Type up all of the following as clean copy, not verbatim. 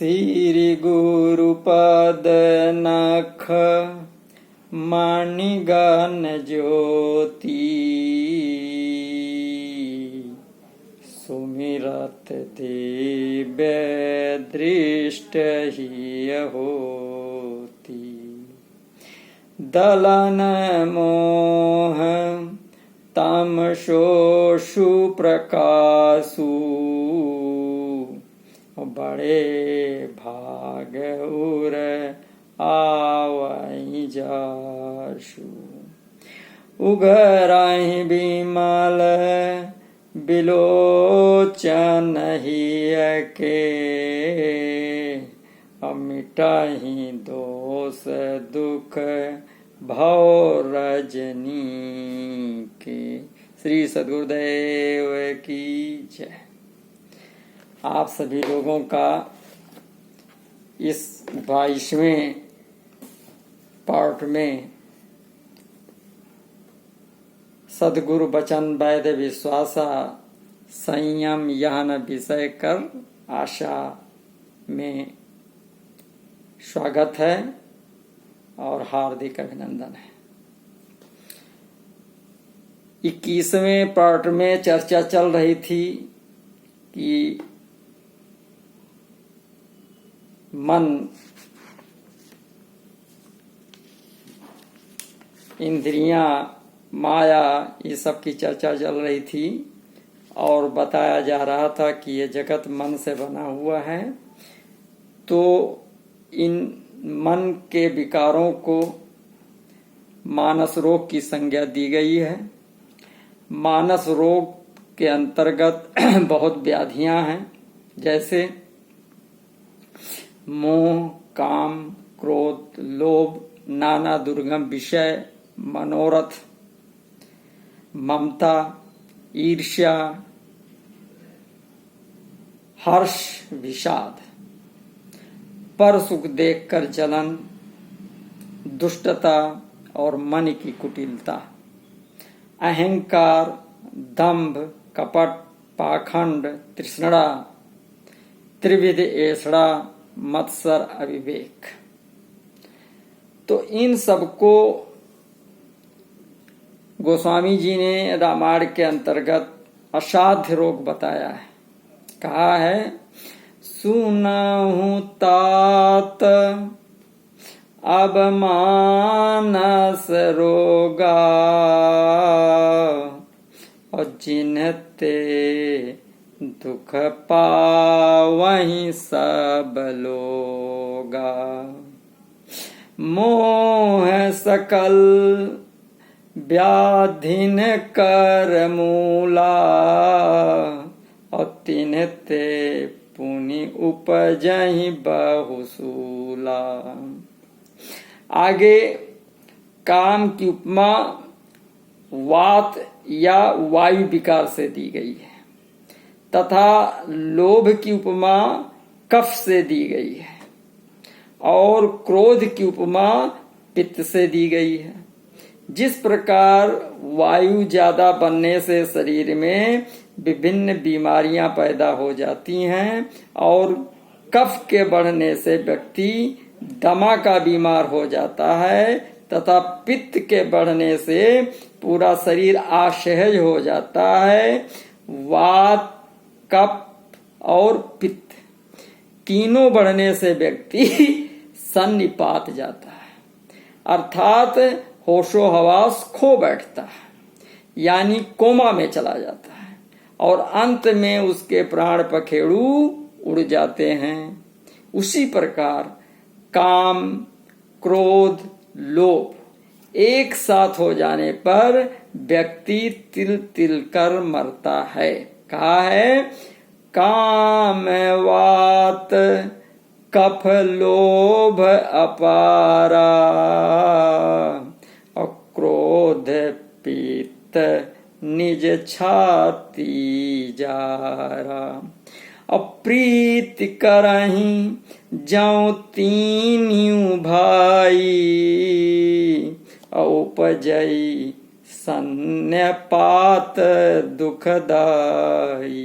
श्री गुरुपद नख मणिगण ज्योति सुमिरत दिव्य दृष्ट ही होती। दलन मोह तमसोषु प्रकाशु बड़े भाग उर आवई जाशु। उघराहि बिमल बिलोचन हिय के मिटाहि दोष दुख भव रजनी के। श्री सद्गुरुदेव की जय। आप सभी लोगों का इस 22वें पार्ट में सद्गुरु बचन वैद विश्वासा संयम यहन विषय कर आशा में स्वागत है और हार्दिक अभिनंदन है। 21वें पार्ट में चर्चा चल रही थी कि मन, इंद्रियां, माया, ये सब की चर्चा चल रही थी और बताया जा रहा था कि ये जगत मन से बना हुआ है। तो इन मन के विकारों को मानस रोग की संज्ञा दी गई है। मानस रोग के अंतर्गत बहुत व्याधियां हैं, जैसे मोह, काम, क्रोध, लोभ, नाना दुर्गम विषय, मनोरथ, ममता, ईर्ष्या, हर्ष, विषाद, पर सुख देखकर जलन, दुष्टता और मन की कुटिलता, अहंकार, दंभ, कपट, पाखंड, तृष्णा, त्रिविध ऐषणा, मत्सर, अविवेक। तो इन सबको गोस्वामी जी ने रामायण के अंतर्गत असाध्य रोग बताया है। कहा है, सुनहु तात अब मानस रोगा और जिन्हते दुख पावहीं सब लोगा। मोह सकल व्याधिन कर मूला और तिन्हते पुनि उपजहि बहुसूला। आगे काम की उपमा वात या वायु विकार से दी गई है तथा लोभ की उपमा कफ से दी गई है और क्रोध की उपमा पित्त से दी गई है। जिस प्रकार वायु ज्यादा बनने से शरीर में विभिन्न बीमारियां पैदा हो जाती हैं और कफ के बढ़ने से व्यक्ति दमा का बीमार हो जाता है तथा पित्त के बढ़ने से पूरा शरीर असहज हो जाता है। वात, कफ और पित्त तीनों बढ़ने से व्यक्ति सन्निपात जाता है, अर्थात होशो हवास खो बैठता है, यानी कोमा में चला जाता है और अंत में उसके प्राण पखेरु उड़ जाते हैं। उसी प्रकार काम, क्रोध, लोभ एक साथ हो जाने पर व्यक्ति तिल तिल कर मरता है। कहा है, काम वात कफ लोभ अपारा और क्रोध पित्त निज छाती जारा। अप्रीति करहीं जौ तीन्यू भाई उपजई सन्न्यपात दुखदाई।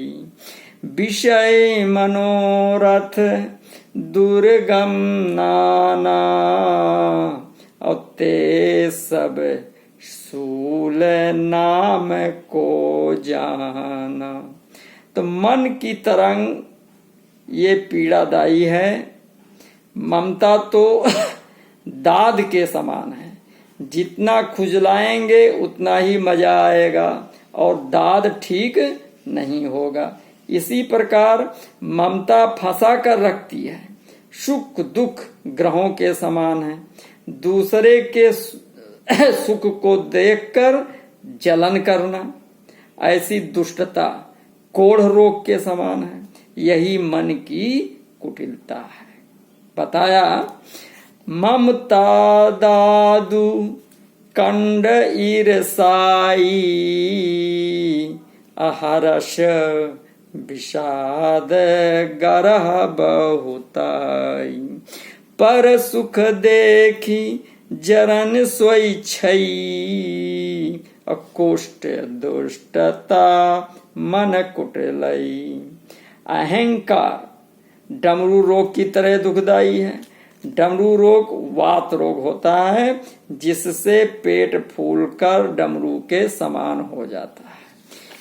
विषय मनोरथ दुर्गम नाना, और ते सब शूल नाम को जाना। तो मन की तरंग ये पीड़ादायी है। ममता तो दाद के समान है, जितना खुजलाएंगे उतना ही मजा आएगा और दाद ठीक नहीं होगा। इसी प्रकार ममता फंसा कर रखती है। सुख दुख ग्रहों के समान है। दूसरे के सुख को देखकर जलन करना, ऐसी दुष्टता कोढ़ रोग के समान है। यही मन की कुटिलता है। बताया, ममता दादु कंड ईर्षाई, अहरष विषाद गरह बहुताई। पर सुख देखी जरन सोई छई, अकोष्ठ दुष्टता मन कुटिलई। अहंकार डमरू रोग की तरह दुखदाई है। डमरू रोग वात रोग होता है, जिससे पेट फूलकर डमरू के समान हो जाता है।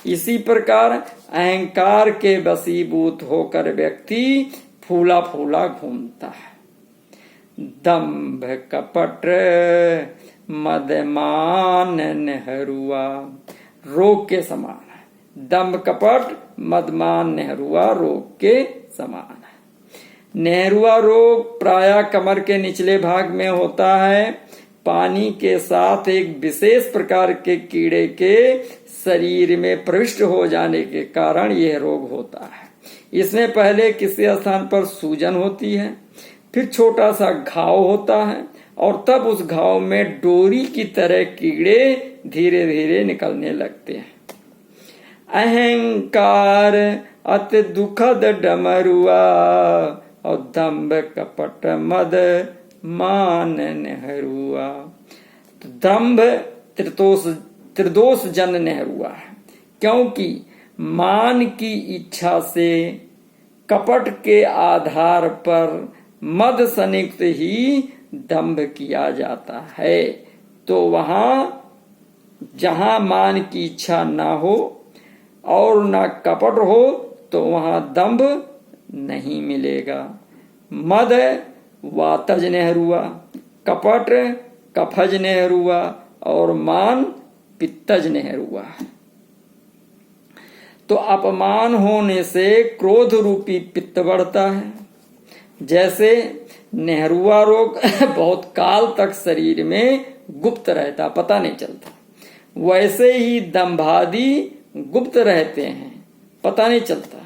इसी प्रकार अहंकार के वशीभूत होकर व्यक्ति फूला फूला घूमता है। दंभ कपट मदमान नेहरुआ रोग के समान है। दंभ कपट मदमान नेहरुआ रोग के समान है। नेहरुआ रोग प्रायः कमर के निचले भाग में होता है। पानी के साथ एक विशेष प्रकार के कीड़े के शरीर में प्रविष्ट हो जाने के कारण यह रोग होता है। इसमें पहले किसी स्थान पर सूजन होती है, फिर छोटा सा घाव होता है और तब उस घाव में डोरी की तरह कीड़े धीरे धीरे निकलने लगते हैं। अहंकार अति दुखद डमरुआ, और दंभ कपट मद मान नेहरुआ। तो दंभ त्रिदोष जन नेहरुआ है, क्योंकि मान की इच्छा से कपट के आधार पर मद संयुक्त ही दंभ किया जाता है। तो वहां जहां मान की इच्छा ना हो और ना कपट हो तो वहां दंभ नहीं मिलेगा। मद वातज नेहरुआ, कपट कफज नेहरुआ और मान पित्तज नेहरुआ। तो अपमान होने से क्रोध रूपी पित्त बढ़ता है। जैसे नेहरुआ रोग बहुत काल तक शरीर में गुप्त रहता, पता नहीं चलता, वैसे ही दंभादि गुप्त रहते हैं, पता नहीं चलता।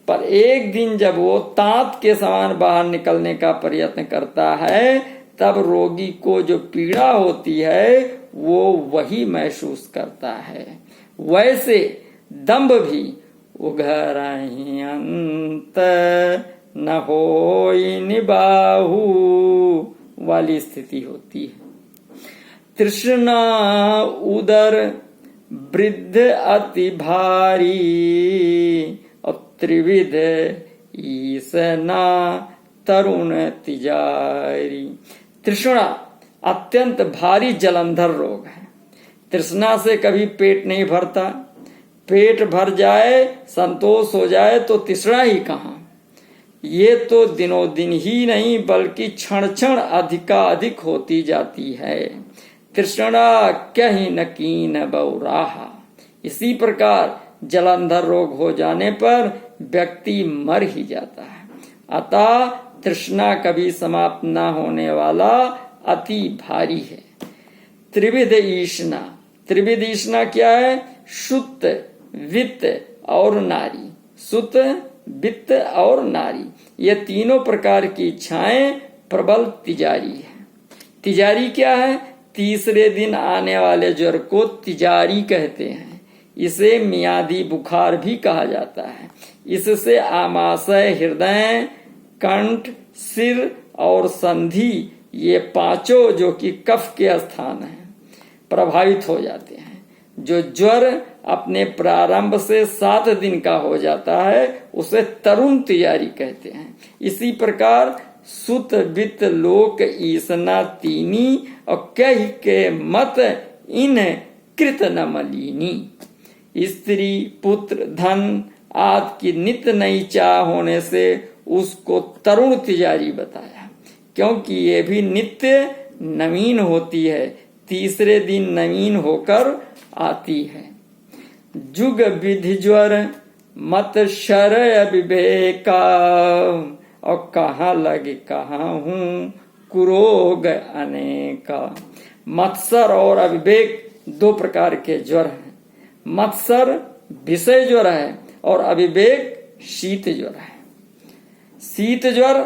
पर एक दिन जब वो तांत के समान बाहर निकलने का प्रयत्न करता है, तब रोगी को जो पीड़ा होती है वो वही महसूस करता है। वैसे दंभ भी उघरहि अंत न होई निबाहु वाली स्थिति होती है। तृष्णा उदर वृद्ध अति भारी, और त्रिविध ईसना तरुण तिजारी। तृष्णा अत्यंत भारी जलंधर रोग है। तृष्णा से कभी पेट नहीं भरता। पेट भर जाए, संतोष हो जाए तो तृष्णा ही कहाँ। ये तो दिनों दिन ही नहीं बल्कि क्षण क्षण अधिकाधिक होती जाती है। तृष्णा कहीं नकीन बौराहा। इसी प्रकार जलंधर रोग हो जाने पर व्यक्ति मर ही जाता है। अतः तृष्णा कभी समाप्त न होने वाला अति भारी है। त्रिविध ईष्णा। त्रिविध ईष्णा क्या है? शुद्ध, वित्त और नारी। शुद्ध, वित्त और नारी, ये तीनों प्रकार की इच्छाएं प्रबल तिजारी है। तिजारी क्या है? तीसरे दिन आने वाले ज्वर को तिजारी कहते हैं। इसे मियादी बुखार भी कहा जाता है। इससे आमाशय, हृदय, कंठ, सिर और संधि, ये पांचों जो कि कफ के स्थान हैं, प्रभावित हो जाते हैं। जो ज्वर अपने प्रारंभ से 7 दिन का हो जाता है उसे तरुण तैयारी कहते हैं। इसी प्रकार सुत वित्त लोक ईसना तीनी और कह के मत इन कृत न मलिनी। स्त्री पुत्र धन आदि की नित्य नई चाह होने से उसको तरुण तिजारी बताया, क्योंकि ये भी नित्य नवीन होती है, तीसरे दिन नवीन होकर आती है। जुग विधि ज्वर मत शरय विवेका और कहाँ लगे कहाँ हूँ कुरोग अनेका। मत्सर और अविवेक 2 प्रकार के ज्वर हैं। मत्सर विषय ज्वर है और अविवेक शीत ज्वर है। शीत ज्वर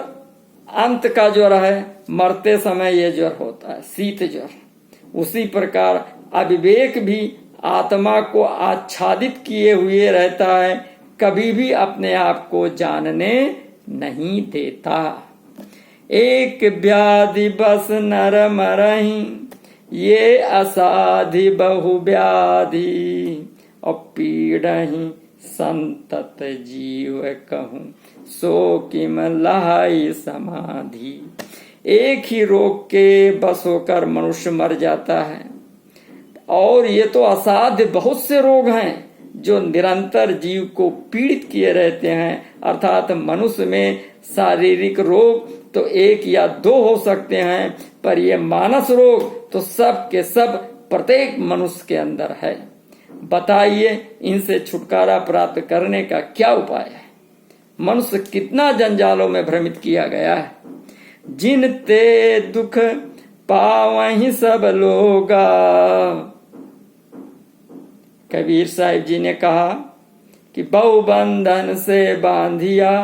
अंत का ज्वर है, मरते समय यह ज्वर होता है शीत ज्वर। उसी प्रकार अविवेक भी आत्मा को आच्छादित किए हुए रहता है, कभी भी अपने आप को जानने नहीं देता। एक व्याधि बस नर मरही ये असाधि बहु व्याधि और पीड़ही संतत जीव कहूं सो किम लहाई समाधि। एक ही रोग के बस होकर मनुष्य मर जाता है, और ये तो असाध्य बहुत से रोग हैं जो निरंतर जीव को पीड़ित किए रहते हैं। अर्थात मनुष्य में शारीरिक रोग तो 1 या 2 हो सकते हैं, पर ये मानस रोग तो सब के सब प्रत्येक मनुष्य के अंदर है। बताइए इनसे छुटकारा प्राप्त करने का क्या उपाय है? मनुष्य कितना जंजालों में भ्रमित किया गया है। जिन ते दुख पावहीं सब लोगा। कबीर साहिब जी ने कहा कि बहु बंधन से बांधिया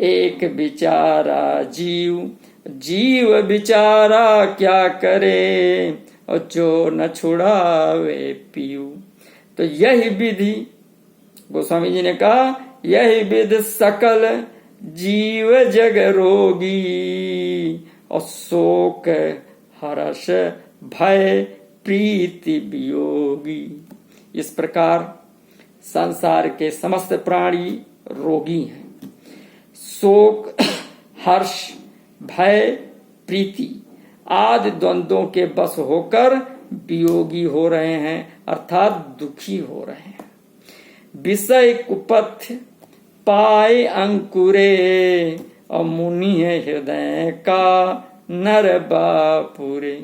एक बिचारा जीव, जीव बिचारा क्या करे और जो न छुड़ावे पीऊ। तो यही विधि, गोस्वामी जी ने कहा, यही विधि सकल जीव जग रोगी और शोक हर्ष भय प्रीति वियोगी। इस प्रकार संसार के समस्त प्राणी रोगी हैं। शोक हर्ष भय प्रीति आदि द्वंद्वों के बस होकर वियोगी हो रहे हैं, अर्थात दुखी हो रहे हैं। विषय कुपथ्य पाए अंकुरे और मुनि है हृदय का नर बापुरे।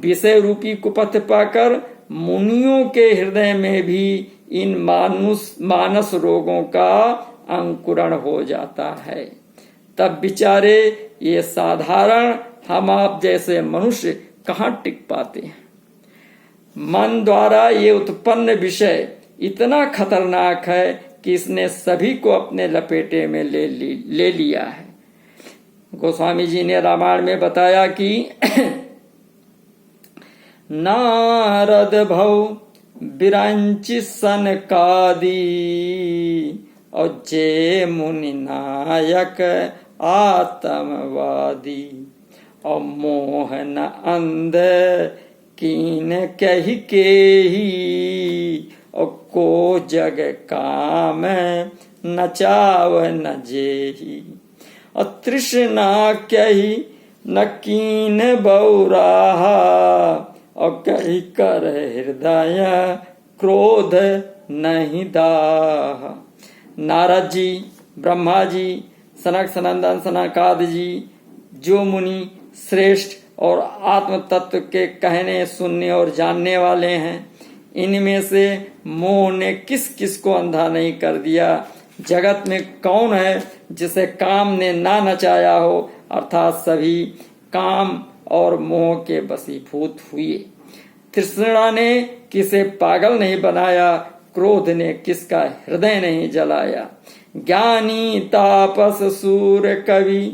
विषय रूपी कुपथ्य पाकर मुनियों के हृदय में भी इन मानस रोगों का अंकुरण हो जाता है। तब बेचारे ये साधारण हम आप जैसे मनुष्य कहाँ टिक पाते हैं। मन द्वारा ये उत्पन्न विषय इतना खतरनाक है कि इसने सभी को अपने लपेटे में ले लिया है। गोस्वामी जी ने रामायण में बताया कि नारद भव बिरंचि सनकादि और जे मुनि नायक आत्मवादी और मोहन अंध कीन कही के ही और को जग काम नचाव न जेही और तृष्णा कही न कीन बौराहा और कही कर हृदय क्रोध नहीं दाह। नारद जी, ब्रह्मा जी, सनक सनंदन सनकादि जी जो मुनि श्रेष्ठ और आत्म तत्व के कहने सुनने और जानने वाले हैं, इनमें से मोह ने किस किस को अंधा नहीं कर दिया। जगत में कौन है जिसे काम ने ना नचाया हो, अर्थात सभी काम और मोह के वशीभूत हुए। तृष्णा ने किसे पागल नहीं बनाया, क्रोध ने किसका हृदय नहीं जलाया। ज्ञानी तापस सूर कवि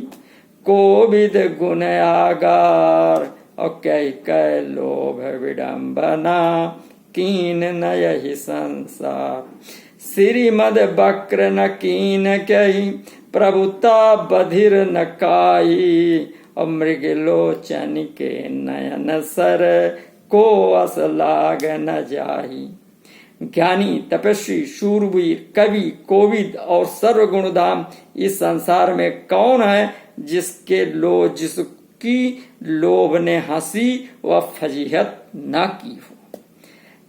कोविद गुण आगार और कह कह लोभ विडंबना कीन न यही संसार। श्रीमद बक्र न कीन कही प्रभुता बधिर न काई और मृगलोचन के नयन सर को अस लाग न जाही। ज्ञानी, तपस्वी, शूरवीर, कवि, कोविद और सर्वगुणधाम इस संसार में कौन है जिसकी लोभ ने हंसी व फजीहत न की हो।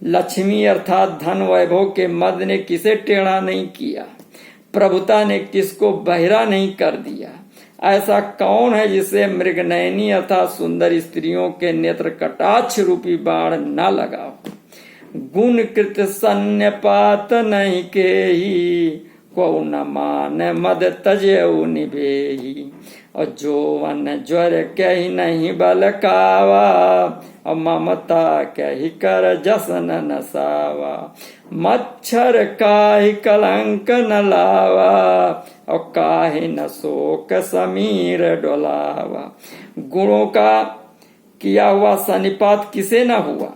लक्ष्मी अर्थात धन वैभव के मद ने किसे टेढ़ा नहीं किया, प्रभुता ने किसको बहिरा नहीं कर दिया। ऐसा कौन है जिसे मृगनयनी अर्थात सुंदर स्त्रियों के नेत्र कटाक्ष रूपी बाण न लगाओ। गुण कृत सन्यपात नहीं के ही, को न मान मद तजेऊ निभेही। और जोवन ज्वर कही नहीं बलकावा, और ममता कही कर जसन नसावा। मच्छर काहि कलंक न लावा, और काहि न शोक समीर डोलावा। गुणों का किया हुआ सन्निपात किसे न हुआ।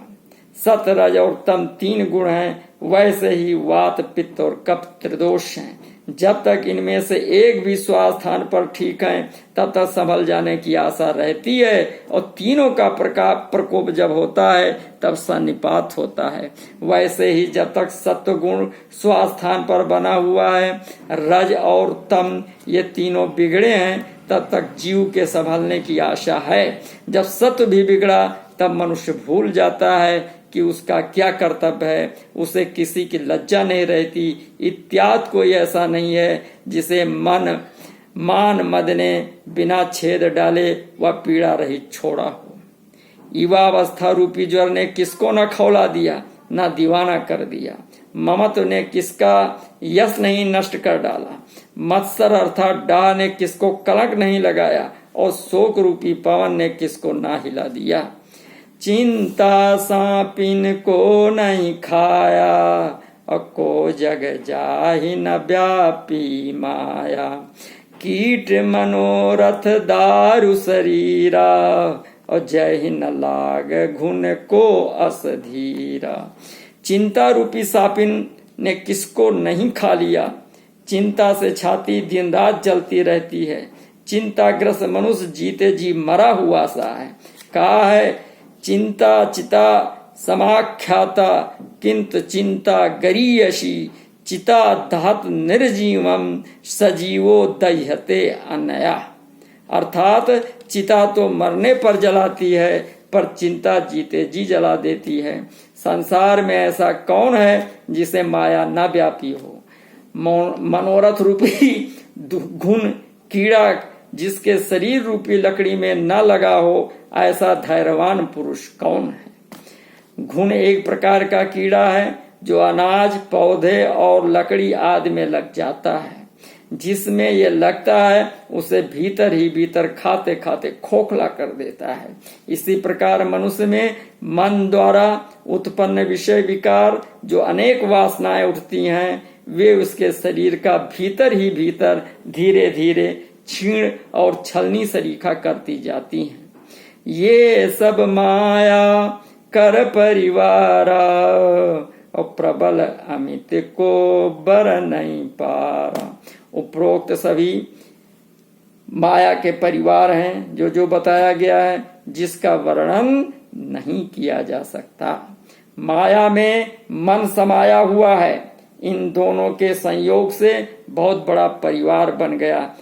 सत, रज और तम 3 गुण हैं, वैसे ही वात, पित्त और कफ त्रिदोष हैं। जब तक इनमें से एक भी स्वास्थान पर ठीक है तब तक संभल जाने की आशा रहती है, और तीनों का प्रकोप जब होता है तब सन्निपात होता है। वैसे ही जब तक सत्व गुण स्वास्थान पर बना हुआ है, रज और तम ये तीनों बिगड़े हैं, तब तक जीव के संभलने की आशा है। जब सत्व भी बिगड़ा तब मनुष्य भूल जाता है कि उसका क्या कर्तव्य है, उसे किसी की लज्जा नहीं रहती। इत्यादि कोई ऐसा नहीं है जिसे मान मद ने बिना छेद डाले व पीड़ा रहित छोड़ा हो। युवावस्था रूपी ज्वर ने किसको न खौला दिया, न दीवाना कर दिया। ममत्व ने किसका यश नहीं नष्ट कर डाला। मत्सर अर्थात डाह ने किसको कलंक नहीं लगाया, और शोक रूपी पवन ने किसको ना हिला दिया। चिंता सांपिन को नहीं खाया, और को जग जाहि न व्यापी माया। कीट मनोरथ दारु शरीरा, और जय न लाग घुन को अस धीरा। चिंता रूपी सांपिन ने किसको नहीं खा लिया। चिंता से छाती दिन रात जलती रहती है। चिंताग्रस्त मनुष्य जीते जी मरा हुआ सा है। कहा है चिंता चिता समाख्याता, किंत चिंता गरीयसी। चिता दहत निर्जीवम, सजीवो दह्यते अनया। अर्थात चिता तो मरने पर जलाती है, पर चिंता जीते जी जला देती है। संसार में ऐसा कौन है जिसे माया न व्यापी हो। मनोरथ रूपी घुन कीड़ा जिसके शरीर रूपी लकड़ी में न लगा हो, ऐसा धैर्यवान पुरुष कौन है। घुन एक प्रकार का कीड़ा है जो अनाज, पौधे और लकड़ी आदि में लग जाता है। जिसमें ये लगता है उसे भीतर ही भीतर खाते खाते खोखला कर देता है। इसी प्रकार मनुष्य में मन द्वारा उत्पन्न विषय विकार जो अनेक वासनाएं उठती हैं, वे उसके शरीर का भीतर ही भीतर धीरे धीरे क्षीण और छलनी सरीखा करती जाती हैं। ये सब माया कर परिवारा, और प्रबल अमित को बर नहीं पारा। उपरोक्त सभी माया के परिवार हैं जो जो बताया गया है, जिसका वर्णन नहीं किया जा सकता। माया में मन समाया हुआ है। इन दोनों के संयोग से बहुत बड़ा परिवार बन गया।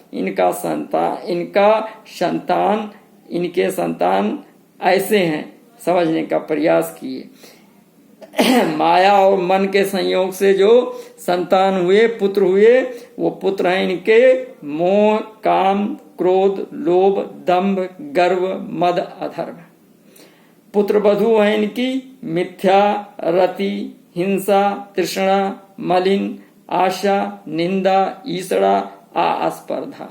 इनके संतान ऐसे हैं, समझने का प्रयास किए। माया और मन के संयोग से जो संतान हुए, पुत्र हुए, वो पुत्र हैं इनके मोह, काम, क्रोध, लोभ, दंभ, गर्व, मद, अधर्म। पुत्र वधू हैं इनकी मिथ्या, रति, हिंसा, तृष्णा, मलिन, आशा, निंदा, ईसड़ा, आस्पर्धा।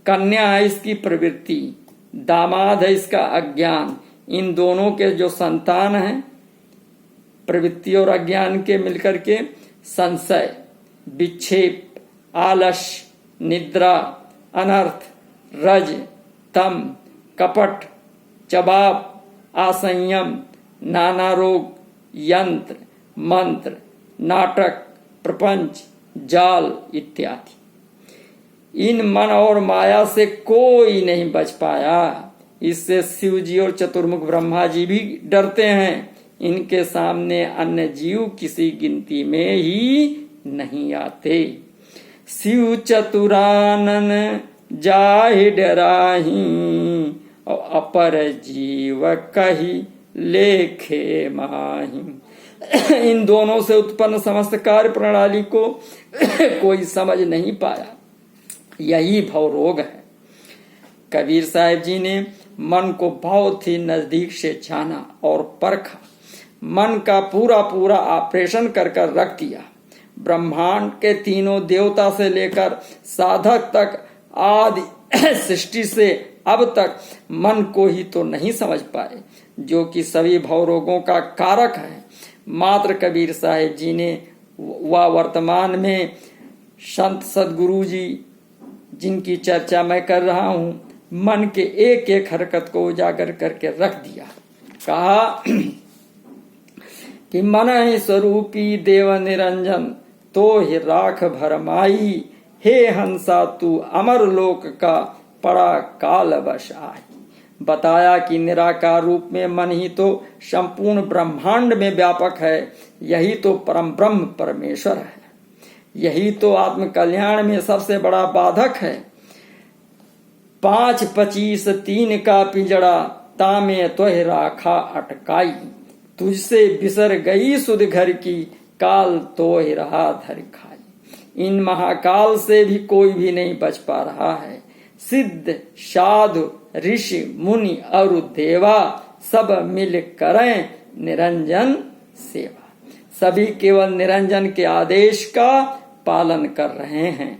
कन्या है इसकी प्रवृत्ति, दामाद है इसका अज्ञान। इन दोनों के जो संतान हैं, प्रवृत्ति और अज्ञान के मिलकर के संशय, विक्षेप, आलस्य, निद्रा, अनर्थ, रज, तम, कपट, चबाप, असंयम, नाना रोग, यंत्र, मंत्र, नाटक, प्रपंच, जाल इत्यादि। इन मन और माया से कोई नहीं बच पाया। इससे शिव जी और चतुर्मुख ब्रह्मा जी भी डरते हैं इनके सामने अन्य जीव किसी गिनती में ही नहीं आते। शिव चतुरानन जाहि डराही, और अपर जीव कही लेखे माही। इन दोनों से उत्पन्न समस्त कार्य प्रणाली को कोई समझ नहीं पाया, यही भव रोग है। कबीर साहब जी ने मन को बहुत ही नजदीक से जाना और परखा, मन का पूरा पूरा ऑपरेशन कर कर रख दिया। ब्रह्मांड के तीनों देवता से लेकर साधक तक आदि सृष्टि से अब तक मन को ही तो नहीं समझ पाए, जो कि सभी भवरोगों का कारक है। मात्र कबीर साहिब जी ने व वर्तमान में संत सदगुरु जी जिनकी चर्चा मैं कर रहा हूं, मन के एक एक हरकत को उजागर करके रख दिया। कहा कि मन ही स्वरूपी देव निरंजन, तो ही राख भरमाई। हे हंसा तू अमर लोक का पड़ा काल वश आई। बताया कि निराकार रूप में मन ही तो संपूर्ण ब्रह्मांड में व्यापक है, यही तो परम ब्रह्म परमेश्वर है, यही तो आत्म कल्याण में सबसे बड़ा बाधक है। 5-25-3 का पिंजड़ा, तामे त्वहि राखा अटकाई। तुझसे बिसर गई सुध घर की, काल तो ही रहा धर खाई। इन महाकाल से भी कोई भी नहीं बच पा रहा है। सिद्ध साधु ऋषि मुनि और देवा सब मिल करें निरंजन सेवा। सभी केवल निरंजन के आदेश का पालन कर रहे हैं।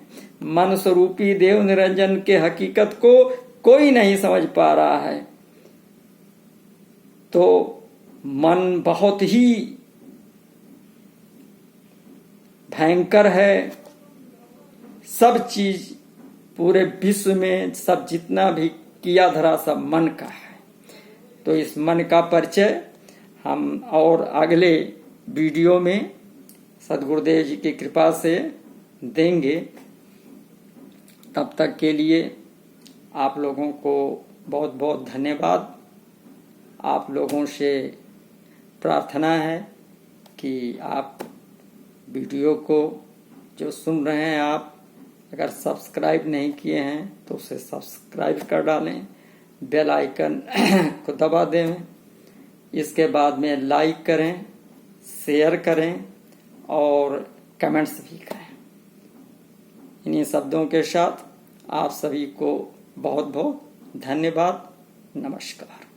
मन स्वरूपी देव निरंजन के हकीकत को कोई नहीं समझ पा रहा है। तो मन बहुत ही भयंकर है। सब चीज पूरे विश्व में सब जितना भी किया धरा सब मन का है। तो इस मन का परिचय हम और अगले वीडियो में सद्गुरुदेव जी की कृपा से देंगे। तब तक के लिए आप लोगों को बहुत बहुत धन्यवाद। आप लोगों से प्रार्थना है कि आप वीडियो को जो सुन रहे हैं, आप अगर सब्सक्राइब नहीं किए हैं तो उसे सब्सक्राइब कर डालें, बेल आइकन को दबा दें। इसके बाद में लाइक करें, शेयर करें और कमेंट्स भी करें। इन्हीं शब्दों के साथ आप सभी को बहुत बहुत धन्यवाद। नमस्कार।